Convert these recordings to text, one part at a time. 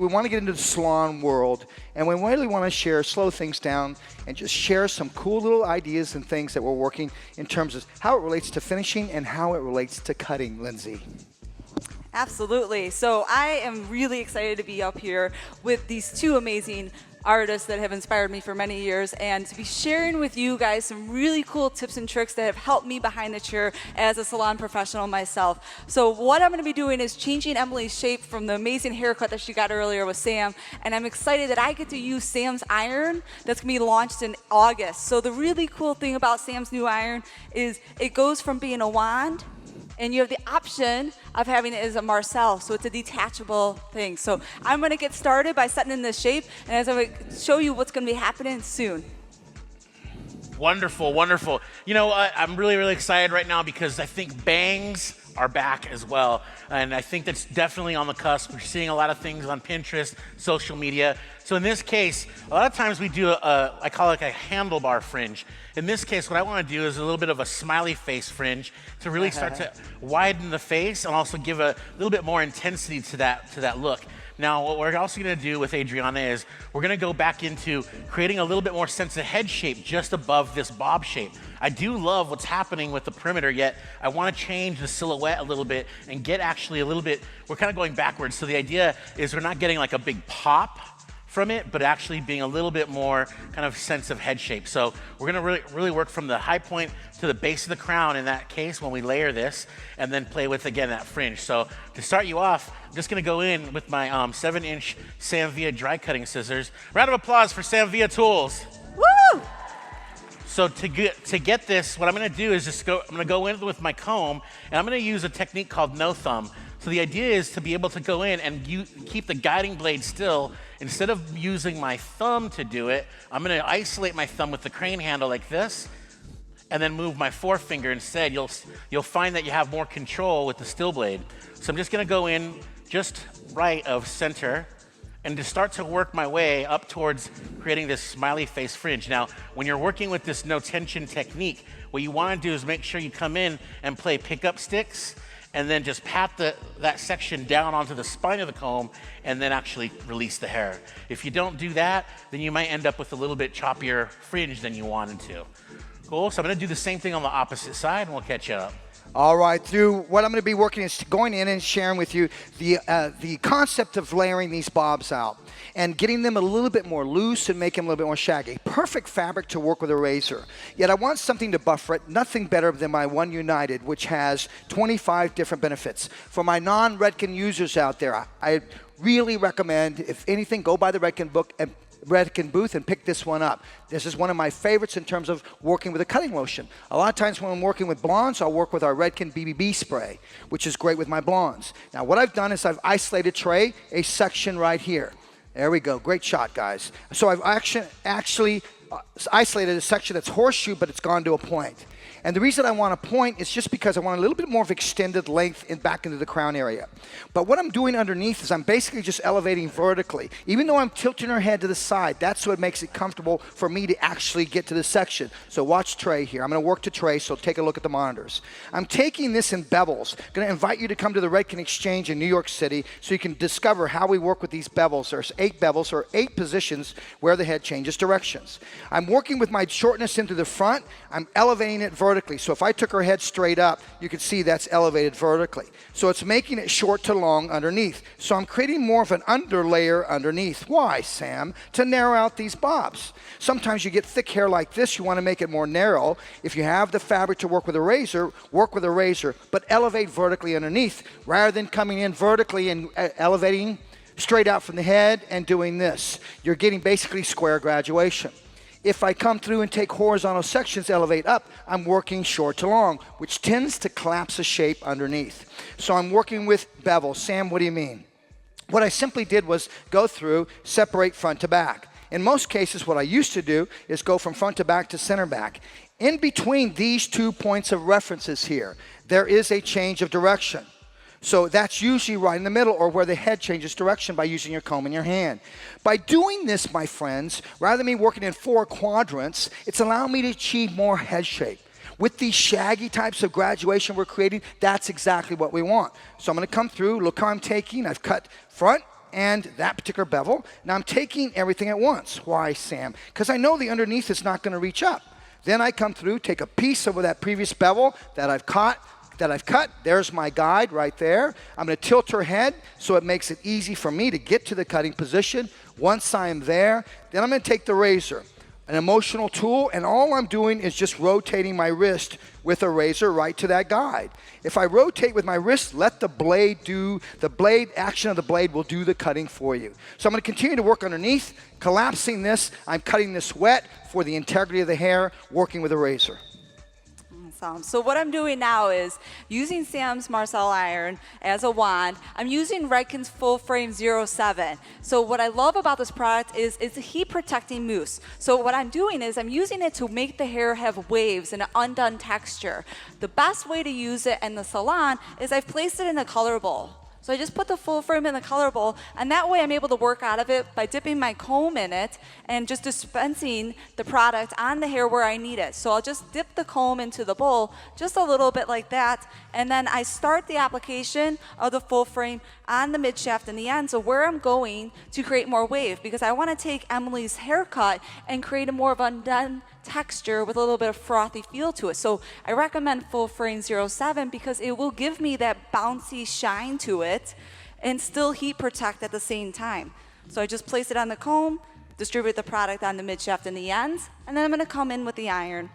we want to get into the salon world, and we really want to slow things down, and just share some cool little ideas and things that we're working in terms of how it relates to finishing and how it relates to cutting, Lindsey. Absolutely. So I am really excited to be up here with these two amazing artists that have inspired me for many years, and to be sharing with you guys some really cool tips and tricks that have helped me behind the chair as a salon professional myself. So what I'm going to be doing is changing Emily's shape from the amazing haircut that she got earlier with Sam, and I'm excited that I get to use Sam's iron that's going to be launched in August. So the really cool thing about Sam's new iron is it goes from being a wand, and you have the option of having it as a Marcel, so it's a detachable thing. So I'm gonna get started by setting in this shape, and as I show you what's gonna be happening soon. Wonderful, wonderful. You know, I'm really, really excited right now because I think bangs are back as well. And I think that's definitely on the cusp. We're seeing a lot of things on Pinterest, social media. So in this case, a lot of times we do I call it a handlebar fringe. In this case, what I want to do is a little bit of a smiley face fringe to really start to widen the face and also give a little bit more intensity to that look. Now, what we're also going to do with Adriana is we're going to go back into creating a little bit more sense of head shape just above this bob shape. I do love what's happening with the perimeter, yet I want to change the silhouette a little bit and get actually a little bit, we're kind of going backwards. So the idea is we're not getting like a big pop from it, but actually being a little bit more kind of sense of head shape. So we're gonna really work from the high point to the base of the crown in that case when we layer this, and then play with, again, that fringe. So to start you off, I'm just gonna go in with my 7-inch Samvia dry cutting scissors. Round of applause for Samvia tools. Woo! So to get this, what I'm gonna do is I'm gonna go in with my comb, and I'm gonna use a technique called no thumb. So the idea is to be able to go in and keep the guiding blade still. Instead of using my thumb to do it, I'm gonna isolate my thumb with the crane handle like this, and then move my forefinger instead. You'll find that you have more control with the still blade. So I'm just gonna go in just right of center, and to start to work my way up towards creating this smiley face fringe. Now, when you're working with this no tension technique, what you wanna do is make sure you come in and play pickup sticks, and then just pat that section down onto the spine of the comb, and then actually release the hair. If you don't do that, then you might end up with a little bit choppier fringe than you wanted to. Cool, so I'm gonna do the same thing on the opposite side, and we'll catch you up. All right, through what I'm going to be working is going in and sharing with you the concept of layering these bobs out and getting them a little bit more loose and making them a little bit more shaggy. Perfect fabric to work with a razor. Yet I want something to buffer it. Nothing better than my One United, which has 25 different benefits. For my non-Redken users out there, I really recommend, if anything, go buy the Redken book and Redken booth and pick this one up. This is one of my favorites in terms of working with a cutting lotion. A lot of times when I'm working with blondes, I'll work with our Redken BBB spray, which is great with my blondes. Now what I've done is I've isolated tray, a section right here. There we go, great shot, guys. So I've actually isolated a section that's horseshoe, but it's gone to a point. And the reason I want a point is just because I want a little bit more of extended length back into the crown area. But what I'm doing underneath is I'm basically just elevating vertically. Even though I'm tilting her head to the side, that's what makes it comfortable for me to actually get to this section. So watch Trey here. I'm going to work to Trey, so take a look at the monitors. I'm taking this in bevels. I'm going to invite you to come to the Redken Exchange in New York City so you can discover how we work with these bevels. There's 8 bevels, or 8 positions where the head changes directions. I'm working with my shortness into the front. I'm elevating it vertically. So if I took her head straight up, you can see that's elevated vertically. So it's making it short to long underneath. So I'm creating more of an underlayer underneath. Why, Sam? To narrow out these bobs. Sometimes you get thick hair like this, you want to make it more narrow. If you have the fabric to work with a razor, but elevate vertically underneath rather than coming in vertically and elevating straight out from the head and doing this. You're getting basically square graduation. If I come through and take horizontal sections, elevate up, I'm working short to long, which tends to collapse a shape underneath. So I'm working with bevel. Sam, what do you mean? What I simply did was go through, separate front to back. In most cases, what I used to do is go from front to back to center back. In between these 2 points of references here, there is a change of direction. So that's usually right in the middle, or where the head changes direction by using your comb in your hand. By doing this, my friends, rather than me working in 4 quadrants, it's allowing me to achieve more head shape. With these shaggy types of graduation we're creating, that's exactly what we want. So I'm going to come through, look how I'm taking. I've cut front, and that particular bevel. Now I'm taking everything at once. Why, Sam? Because I know the underneath is not going to reach up. Then I come through, take a piece of that previous bevel that I've cut. There's my guide right there. I'm going to tilt her head so it makes it easy for me to get to the cutting position. Once I'm there, then I'm going to take the razor, an emotional tool, and all I'm doing is just rotating my wrist with a razor right to that guide. If I rotate with my wrist, let the blade action of the blade will do the cutting for you. So I'm going to continue to work underneath, collapsing this. I'm cutting this wet for the integrity of the hair, working with a razor. So what I'm doing now is using Sam's Marcel iron as a wand. I'm using Redken's Full Frame 07. So what I love about this product is it's a heat protecting mousse. So what I'm doing is I'm using it to make the hair have waves and an undone texture. The best way to use it in the salon is I've placed it in a color bowl. So I just put the full frame in the color bowl, and that way I'm able to work out of it by dipping my comb in it and just dispensing the product on the hair where I need it. So I'll just dip the comb into the bowl, just a little bit like that, and then I start the application of the full frame on the mid shaft and the end, so where I'm going to create more wave, because I want to take Emily's haircut and create a more of undone texture with a little bit of frothy feel to it. So I recommend Full Frame 07 because it will give me that bouncy shine to it and still heat protect at the same time. So I just place it on the comb, distribute the product on the mid shaft and the ends, and then I'm going to come in with the iron.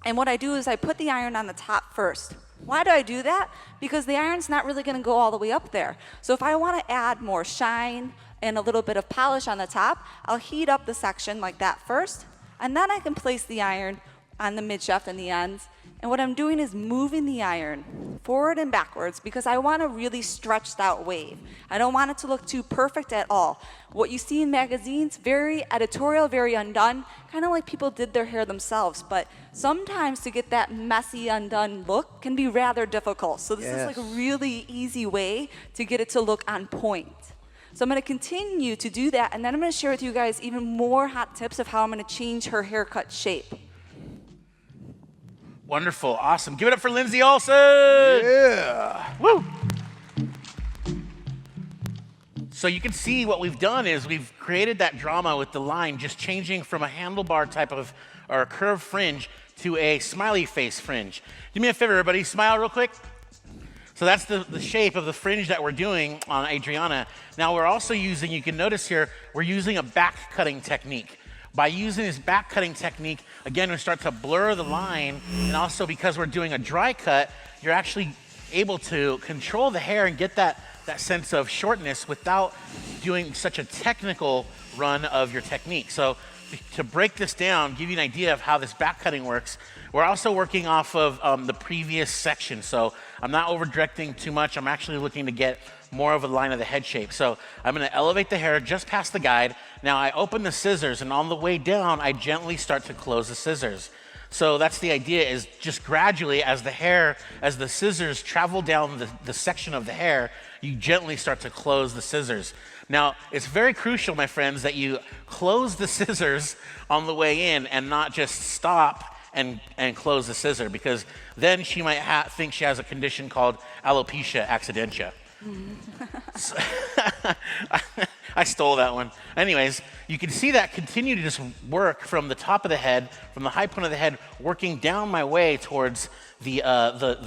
And what I do is I put the iron on the top first. Why do I do that? Because the iron's not really going to go all the way up there. So if I want to add more shine and a little bit of polish on the top, I'll heat up the section like that first, and then I can place the iron on the mid shaft and the ends. And what I'm doing is moving the iron forward and backwards because I want a really stretched out wave. I don't want it to look too perfect at all. What you see in magazines, very editorial, very undone, kind of like people did their hair themselves. But sometimes to get that messy, undone look can be rather difficult. So this is like a really easy way to get it to look on point. So I'm going to continue to do that, and then I'm going to share with you guys even more hot tips of how I'm going to change her haircut shape. Wonderful, awesome. Give it up for Lindsey Olson. Yeah. Woo. So you can see what we've done is we've created that drama with the line just changing from a handlebar type of, or a curved fringe to a smiley face fringe. Do me a favor, everybody, smile real quick. So that's the shape of the fringe that we're doing on Adriana. Now we're also using, you can notice here, we're using a back cutting technique. By using this back cutting technique, again, we start to blur the line, and also because we're doing a dry cut, you're actually able to control the hair and get that sense of shortness without doing such a technical run of your technique. So to break this down, give you an idea of how this back cutting works, we're also working off of the previous section. So I'm not over directing too much. I'm actually looking to get more of a line of the head shape. So I'm going to elevate the hair just past the guide. Now I open the scissors, and on the way down, I gently start to close the scissors. So that's the idea, is just gradually as the scissors travel down the section of the hair, you gently start to close the scissors. Now, it's very crucial, my friends, that you close the scissors on the way in and not just stop and close the scissor, because then she might think she has a condition called alopecia accidentia. So, I stole that one. Anyways, you can see that continue to just work from the top of the head, from the high point of the head, working down my way towards the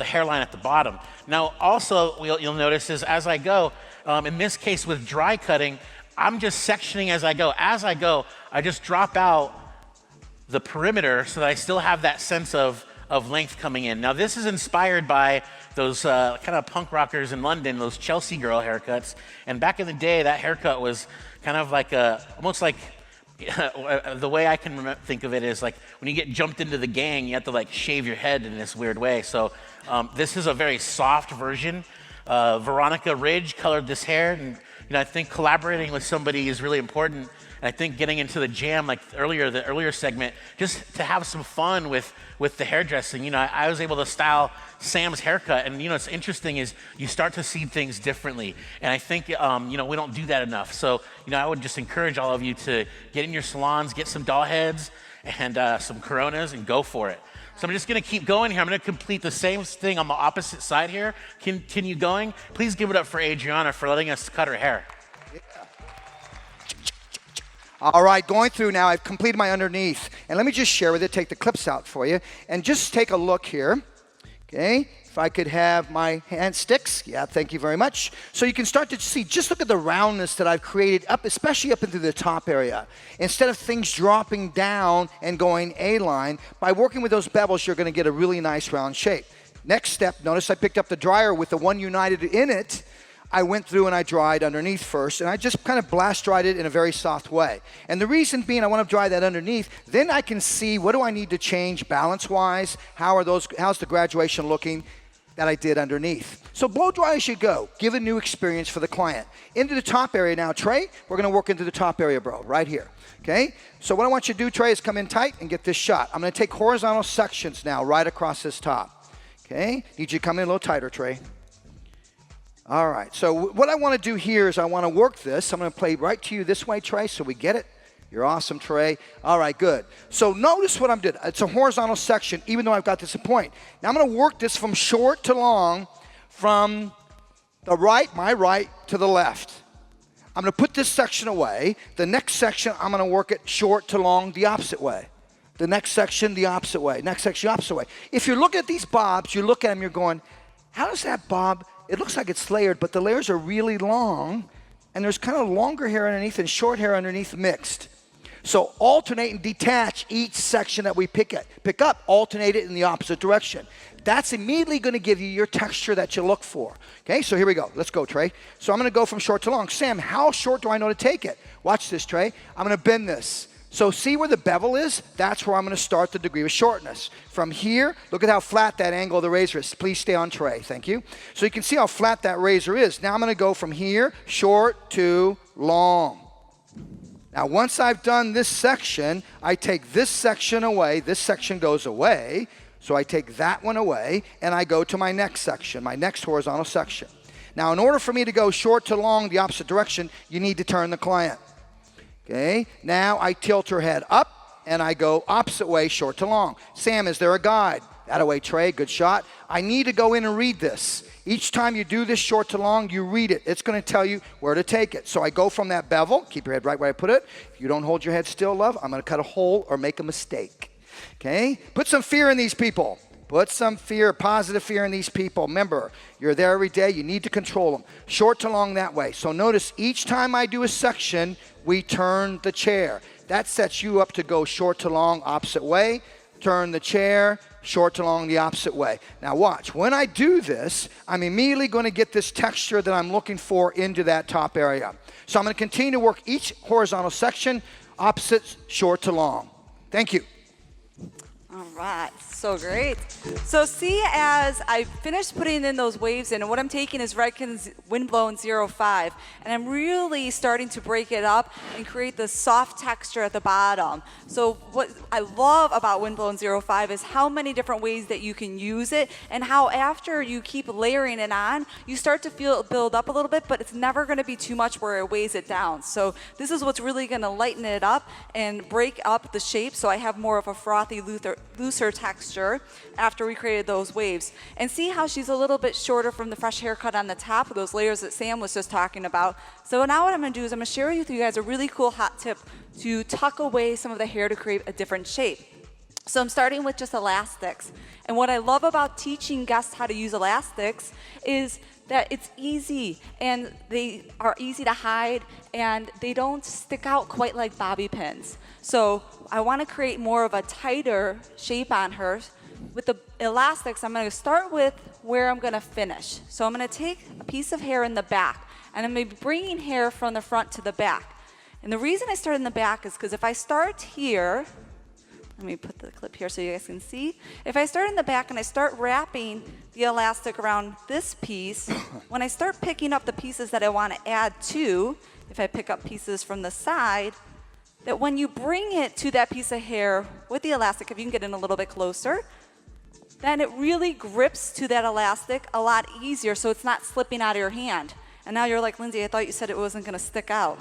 hairline at the bottom. Now, also, you'll notice is as I go, in this case with dry cutting, I'm just sectioning as I go. As I go, I just drop out the perimeter so that I still have that sense of length coming in. Now, this is inspired by those kind of punk rockers in London, those Chelsea girl haircuts. And back in the day, that haircut was kind of like almost like the way I can think of it is like when you get jumped into the gang, you have to like shave your head in this weird way. So this is a very soft version. Veronica Ridge colored this hair, and I think collaborating with somebody is really important. And I think getting into the jam, like the earlier segment, just to have some fun with the hairdressing. I was able to style Sam's haircut, and what's interesting is you start to see things differently. And I think we don't do that enough. So I would just encourage all of you to get in your salons, get some doll heads and some Coronas, and go for it. So I'm just going to keep going here. I'm going to complete the same thing on the opposite side here. Continue going. Please give it up for Adriana for letting us cut her hair. Yeah. All right, going through now, I've completed my underneath. And let me just share with it, take the clips out for you, and just take a look here. Okay, if I could have my hand sticks. Yeah, thank you very much. So you can start to see, just look at the roundness that I've created up, especially up into the top area. Instead of things dropping down and going A-line, by working with those bevels, you're gonna get a really nice round shape. Next step, notice I picked up the dryer with the one united in it. I went through and I dried underneath first, and I just kind of blast dried it in a very soft way. And the reason being I want to dry that underneath, then I can see what do I need to change balance-wise, how's the graduation looking that I did underneath. So blow dry as you go. Give a new experience for the client. Into the top area now, Trey, we're going to work into the top area, bro, right here. Okay? So what I want you to do, Trey, is come in tight and get this shot. I'm going to take horizontal sections now right across this top. Okay? Need you to come in a little tighter, Trey. All right, so what I want to do here is I want to work this. I'm going to play right to you this way, Trey, so we get it. You're awesome, Trey. All right, good. So notice what I'm doing. It's a horizontal section, even though I've got this point. Now I'm going to work this from short to long, from the right, my right, to the left. I'm going to put this section away. The next section, I'm going to work it short to long the opposite way. The next section, the opposite way. Next section, the opposite way. If you're looking at these bobs, you look at them, you're going, how does that bob... It looks like it's layered, but the layers are really long, and there's kind of longer hair underneath and short hair underneath mixed. So alternate and detach each section that we pick up, alternate it in the opposite direction. That's immediately going to give you your texture that you look for. Okay, so here we go. Let's go, Trey. So I'm going to go from short to long. Sam, how short do I know to take it? Watch this, Trey. I'm going to bend this. So see where the bevel is? That's where I'm going to start the degree of shortness. From here, look at how flat that angle of the razor is. Please stay on Trey. Thank you. So you can see how flat that razor is. Now I'm going to go from here, short to long. Now once I've done this section, I take this section away. This section goes away. So I take that one away, and I go to my next section, my next horizontal section. Now in order for me to go short to long the opposite direction, you need to turn the client. Okay, now I tilt her head up and I go opposite way, short to long. Sam, is there a guide? That away, Trey, good shot. I need to go in and read this. Each time you do this short to long, you read it. It's going to tell you where to take it. So I go from that bevel, keep your head right where I put it. If you don't hold your head still, love, I'm going to cut a hole or make a mistake. Okay, put some fear in these people. Put some fear, positive fear in these people. Remember, you're there every day. You need to control them. Short to long that way. So notice each time I do a section, we turn the chair. That sets you up to go short to long opposite way. Turn the chair, short to long the opposite way. Now watch. When I do this, I'm immediately going to get this texture that I'm looking for into that top area. So I'm going to continue to work each horizontal section, opposites, short to long. Thank you. All right, so great. So see, as I finished putting in those waves in, and what I'm taking is Redken's Windblown 05, and I'm really starting to break it up and create the soft texture at the bottom. So what I love about Windblown 05 is how many different ways that you can use it, and how after you keep layering it on, you start to feel it build up a little bit, but it's never gonna be too much where it weighs it down. So this is what's really gonna lighten it up and break up the shape, so I have more of a frothy, looser texture after we created those waves. And see how she's a little bit shorter from the fresh haircut on the top of those layers that Sam was just talking about. So now what I'm gonna do is I'm gonna share with you guys a really cool hot tip to tuck away some of the hair to create a different shape. So I'm starting with just elastics. And what I love about teaching guests how to use elastics is that it's easy, and they are easy to hide, and they don't stick out quite like bobby pins. So I want to create more of a tighter shape on her. With the elastics, I'm going to start with where I'm going to finish. So I'm going to take a piece of hair in the back, and I'm going to be bringing hair from the front to the back. And the reason I start in the back is because if I start here, let me put the clip here so you guys can see. If I start in the back and I start wrapping the elastic around this piece, when I start picking up the pieces that I want to add to, if I pick up pieces from the side, that when you bring it to that piece of hair with the elastic, if you can get in a little bit closer, then it really grips to that elastic a lot easier, so it's not slipping out of your hand. And now you're like, Lindsey, I thought you said it wasn't going to stick out.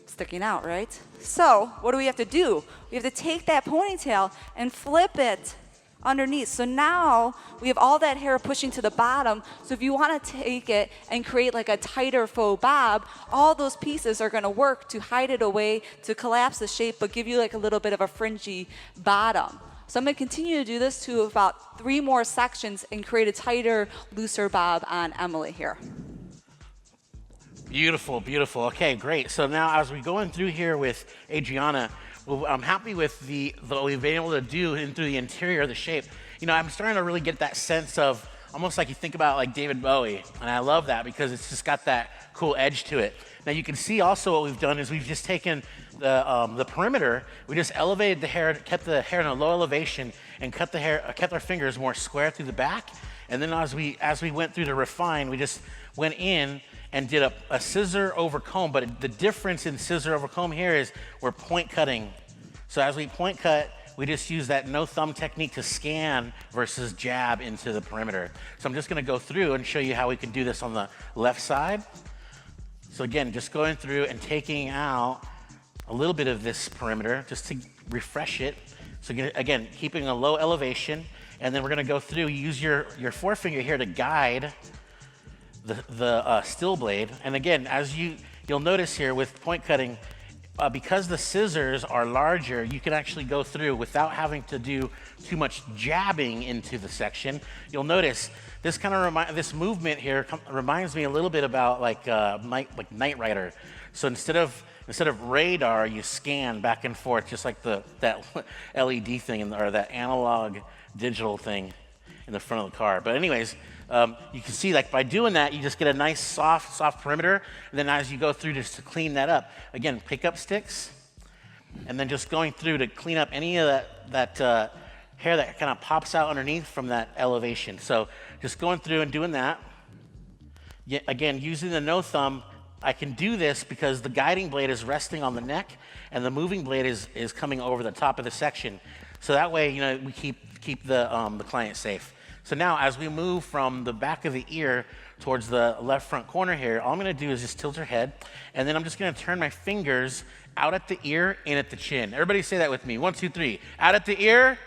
Sticking out, right? So what do we have to do? We have to take that ponytail and flip it underneath. So now we have all that hair pushing to the bottom. So if you want to take it and create like a tighter faux bob, all those pieces are going to work to hide it away, to collapse the shape, but give you like a little bit of a fringy bottom. So I'm going to continue to do this to about 3 more sections and create a tighter, looser bob on Emily here. Beautiful, beautiful. Okay, great. So now as we're going through here with Adriana, well, I'm happy with what we've been able to do through the interior of the shape. You know, I'm starting to really get that sense of almost like you think about like David Bowie, and I love that because it's just got that cool edge to it. Now you can see also what we've done is we've just taken the perimeter, we just elevated the hair, kept the hair in a low elevation, and kept our fingers more square through the back. And then as we went through to refine, we just went in and did a scissor over comb, but the difference in scissor over comb here is we're point cutting. So as we point cut, we just use that no thumb technique to scan versus jab into the perimeter. So I'm just gonna go through and show you how we can do this on the left side. So again, just going through and taking out a little bit of this perimeter just to refresh it. So again, keeping a low elevation, and then we're gonna go through, use your forefinger here to guide the steel blade. And again, as you'll notice here with point cutting, because the scissors are larger, you can actually go through without having to do too much jabbing into the section. You'll notice this this movement here reminds me a little bit about like Knight Rider. So instead of radar, you scan back and forth, just like that LED thing or that analog digital thing in the front of the car. But anyways, you can see like by doing that, you just get a nice soft perimeter. And then as you go through just to clean that up, again, pick up sticks, and then just going through to clean up any of that hair that kind of pops out underneath from that elevation. So just going through and doing that. Again, using the no thumb, I can do this because the guiding blade is resting on the neck and the moving blade is coming over the top of the section. So that way, you know, we keep the client safe. So now as we move from the back of the ear towards the left front corner here, all I'm gonna do is just tilt her head, and then I'm just gonna turn my fingers out at the ear, in at the chin. Everybody say that with me. 1, 2, 3. Out at the ear,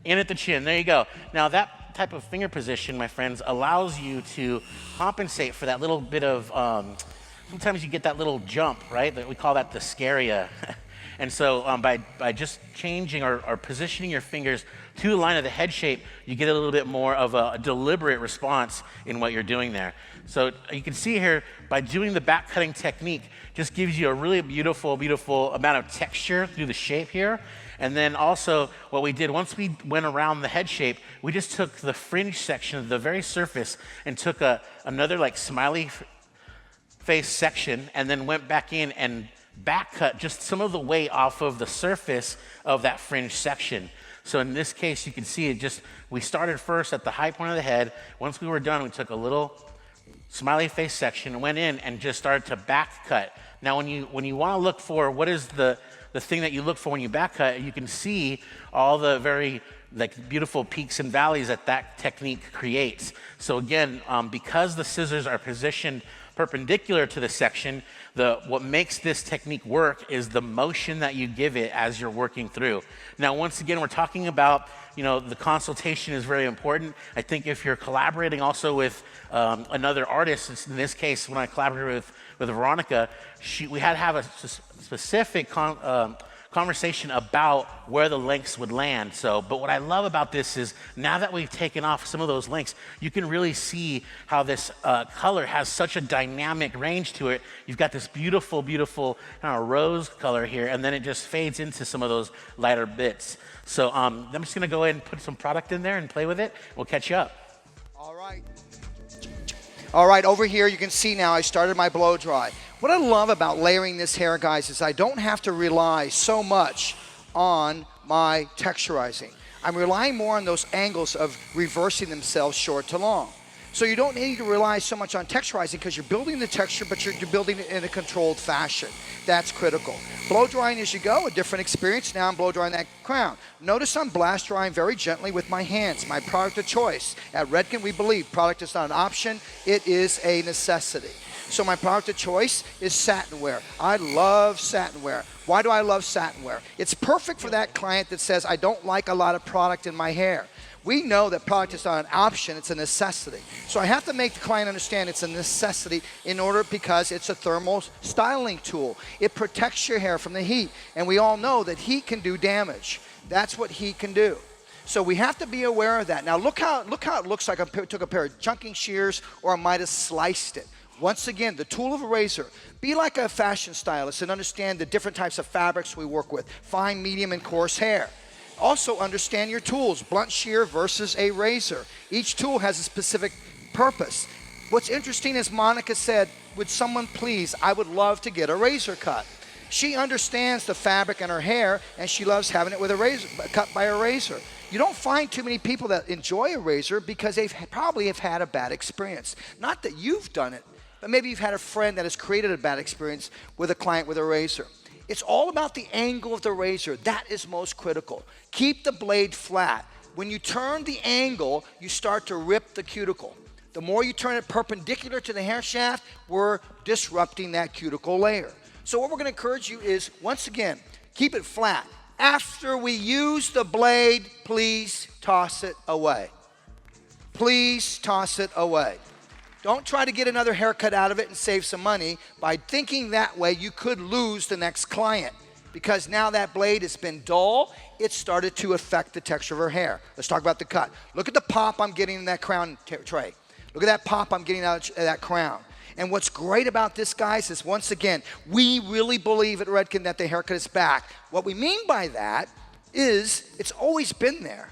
in at the chin. There you go. Now that type of finger position, my friends, allows you to compensate for that little bit of, sometimes you get that little jump, right? We call that the scaria. And so by just changing or positioning your fingers to the line of the head shape, you get a little bit more of a deliberate response in what you're doing there. So you can see here, by doing the back cutting technique, just gives you a really beautiful, beautiful amount of texture through the shape here. And then also what we did, once we went around the head shape, we just took the fringe section of the very surface and took another like smiley face section, and then went back in and back cut just some of the weight off of the surface of that fringe section. So in this case, you can see it we started first at the high point of the head. Once we were done, we took a little smiley face section and went in and just started to back cut. Now, when you want to look for what is the thing that you look for when you back cut, you can see all the very like beautiful peaks and valleys that technique creates. So again, because the scissors are positioned perpendicular to the section, what makes this technique work is the motion that you give it as you're working through. Now, once again, we're talking about, you know, the consultation is very important. I think if you're collaborating also with another artist, in this case, when I collaborated with Veronica, we had to have a specific conversation about where the lengths would land. But what I love about this is now that we've taken off some of those lengths, you can really see how this color has such a dynamic range to it. You've got this beautiful, beautiful kind of rose color here, and then it just fades into some of those lighter bits. So I'm just gonna go ahead and put some product in there and play with it. We'll catch you up. All right. All right, over here you can see now I started my blow dry. What I love about layering this hair, guys, is I don't have to rely so much on my texturizing. I'm relying more on those angles of reversing themselves short to long. So you don't need to rely so much on texturizing because you're building the texture, but you're building it in a controlled fashion. That's critical. Blow drying as you go, a different experience. Now I'm blow drying that crown. Notice I'm blast drying very gently with my hands, my product of choice. At Redken, we believe product is not an option, it is a necessity. So my product of choice is satin wear. I love satin wear. Why do I love satin wear? It's perfect for that client that says, I don't like a lot of product in my hair. We know that product is not an option, it's a necessity. So I have to make the client understand it's a necessity because it's a thermal styling tool. It protects your hair from the heat. And we all know that heat can do damage. That's what heat can do. So we have to be aware of that. Now look how it looks like I took a pair of chunking shears or I might have sliced it. Once again, the tool of a razor. Be like a fashion stylist and understand the different types of fabrics we work with. Fine, medium, and coarse hair. Also understand your tools, blunt shear versus a razor. Each tool has a specific purpose. What's interesting is Monica said, would someone please, I would love to get a razor cut. She understands the fabric in her hair and she loves having it with a razor, cut by a razor. You don't find too many people that enjoy a razor because they probably have had a bad experience. Not that you've done it, but maybe you've had a friend that has created a bad experience with a client with a razor. It's all about the angle of the razor. That is most critical. Keep the blade flat. When you turn the angle, you start to rip the cuticle. The more you turn it perpendicular to the hair shaft, we're disrupting that cuticle layer. So what we're going to encourage you is, once again, keep it flat. After we use the blade, please toss it away. Please toss it away. Don't try to get another haircut out of it and save some money. By thinking that way, you could lose the next client because now that blade has been dull, it started to affect the texture of her hair. Let's talk about the cut. Look at the pop I'm getting in that crown tray. Look at that pop I'm getting out of that crown. And what's great about this, guys, is once again, we really believe at Redken that the haircut is back. What we mean by that is it's always been there,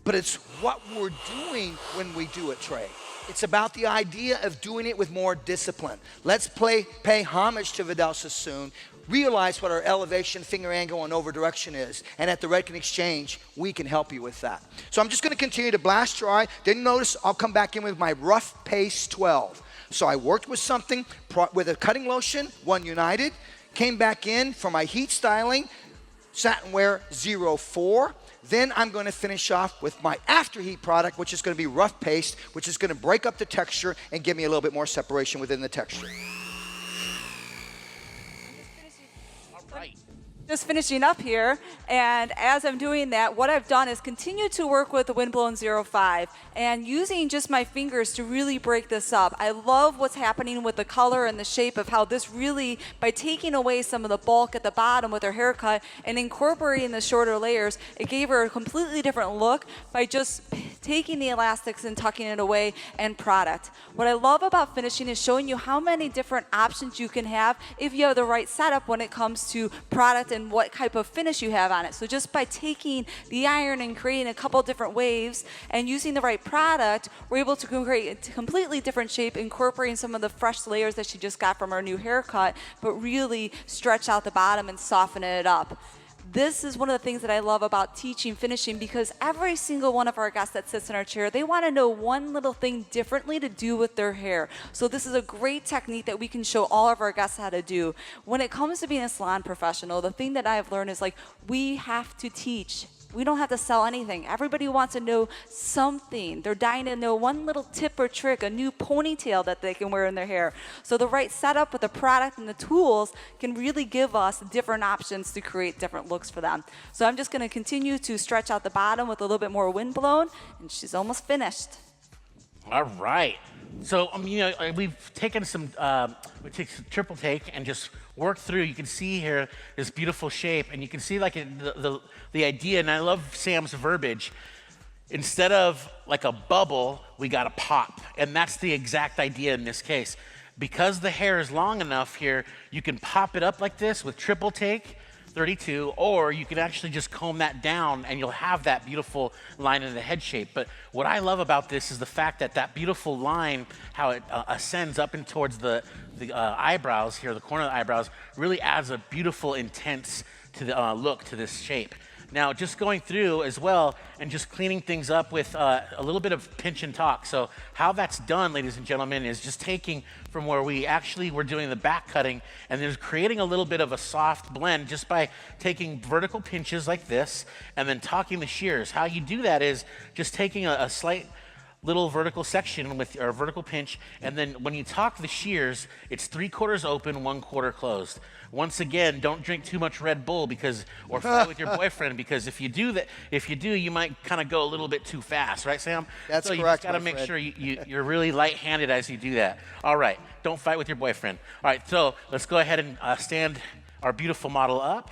but it's what we're doing when we do it, Trey. It's about the idea of doing it with more discipline. Let's pay homage to Vidal Sassoon, realize what our elevation, finger angle, and over direction is. And at the Redken Exchange, we can help you with that. So I'm just going to continue to blast dry. Then notice I'll come back in with my rough paste 12. So I worked with something with a cutting lotion, One United, came back in for my heat styling, Satin Wear 04. Then I'm going to finish off with my after heat product, which is going to be rough paste, which is going to break up the texture and give me a little bit more separation within the texture. All right. Just finishing up here, and as I'm doing that, what I've done is continue to work with the Windblown 05 and using just my fingers to really break this up. I love what's happening with the color and the shape of how this really, by taking away some of the bulk at the bottom with her haircut and incorporating the shorter layers, it gave her a completely different look by just taking the elastics and tucking it away and product. What I love about finishing is showing you how many different options you can have if you have the right setup when it comes to product and what type of finish you have on it. So just by taking the iron and creating a couple different waves and using the right product, we're able to create a completely different shape, incorporating some of the fresh layers that she just got from her new haircut, but really stretch out the bottom and soften it up. This is one of the things that I love about teaching finishing, because every single one of our guests that sits in our chair, they want to know one little thing differently to do with their hair. So this is a great technique that we can show all of our guests how to do. When it comes to being a salon professional, the thing that I have learned is we have to teach. We don't have to sell anything. Everybody wants to know something. They're dying to know one little tip or trick, a new ponytail that they can wear in their hair. So the right setup with the product and the tools can really give us different options to create different looks for them. So I'm just going to continue to stretch out the bottom with a little bit more wind blown, and she's almost finished. All right. So, we've taken we take some triple take and just worked through. You can see here this beautiful shape, and you can see the idea, and I love Sam's verbiage. Instead of like a bubble, we got a pop, and that's the exact idea in this case. Because the hair is long enough here, you can pop it up like this with triple take, 32, or you can actually just comb that down and you'll have that beautiful line in the head shape. But what I love about this is the fact that that beautiful line, how it ascends up and towards the eyebrows here, the corner of the eyebrows, really adds a beautiful intense to the look to this shape. Now, just going through as well and just cleaning things up with a little bit of pinch and talk. So how that's done, ladies and gentlemen, is just taking from where we actually were doing the back cutting and then creating a little bit of a soft blend just by taking vertical pinches like this and then talking the shears. How you do that is just taking a slight little vertical section with our vertical pinch, and then when you talk the shears, it's 3/4 open, 1/4 closed. Once again, don't drink too much Red Bull or fight with your boyfriend, because if you do, you might kind of go a little bit too fast, right, Sam? That's so correct. You got to make sure you're really light-handed as you do that. All right, don't fight with your boyfriend. All right, so let's go ahead and stand our beautiful model up.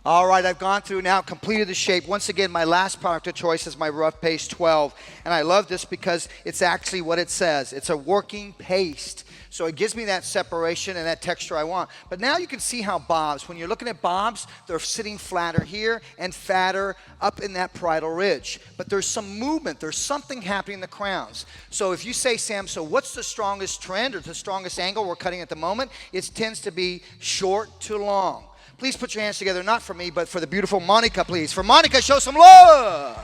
All right, I've gone through now, completed the shape. Once again, my last product of choice is my rough paste 12. And I love this because it's actually what it says. It's a working paste. So it gives me that separation and that texture I want. But now you can see how bobs, when you're looking at bobs, they're sitting flatter here and fatter up in that parietal ridge. But there's some movement. There's something happening in the crowns. So if you say, Sam, so what's the strongest trend or the strongest angle we're cutting at the moment? It tends to be short to long. Please put your hands together, not for me, but for the beautiful Monica, please. For Monica, show some love.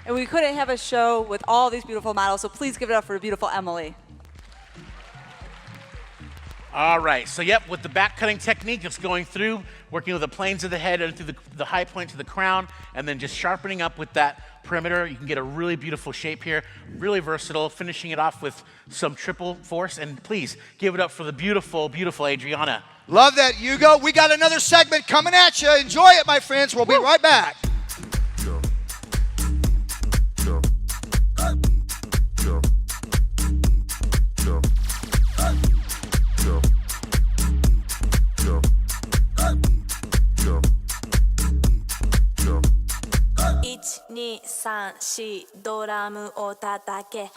And we couldn't have a show with all these beautiful models, so please give it up for beautiful Emily. All right, so yep, with the back cutting technique, it's going through, working with the planes of the head and through the high point to the crown, and then just sharpening up with that perimeter. You can get a really beautiful shape here, really versatile, finishing it off with some triple force. And please give it up for the beautiful, beautiful Adriana. Love that, Hugo. We got another segment coming at you. Enjoy it, my friends. We'll be right back. One, two, three, 4ドラムを叩け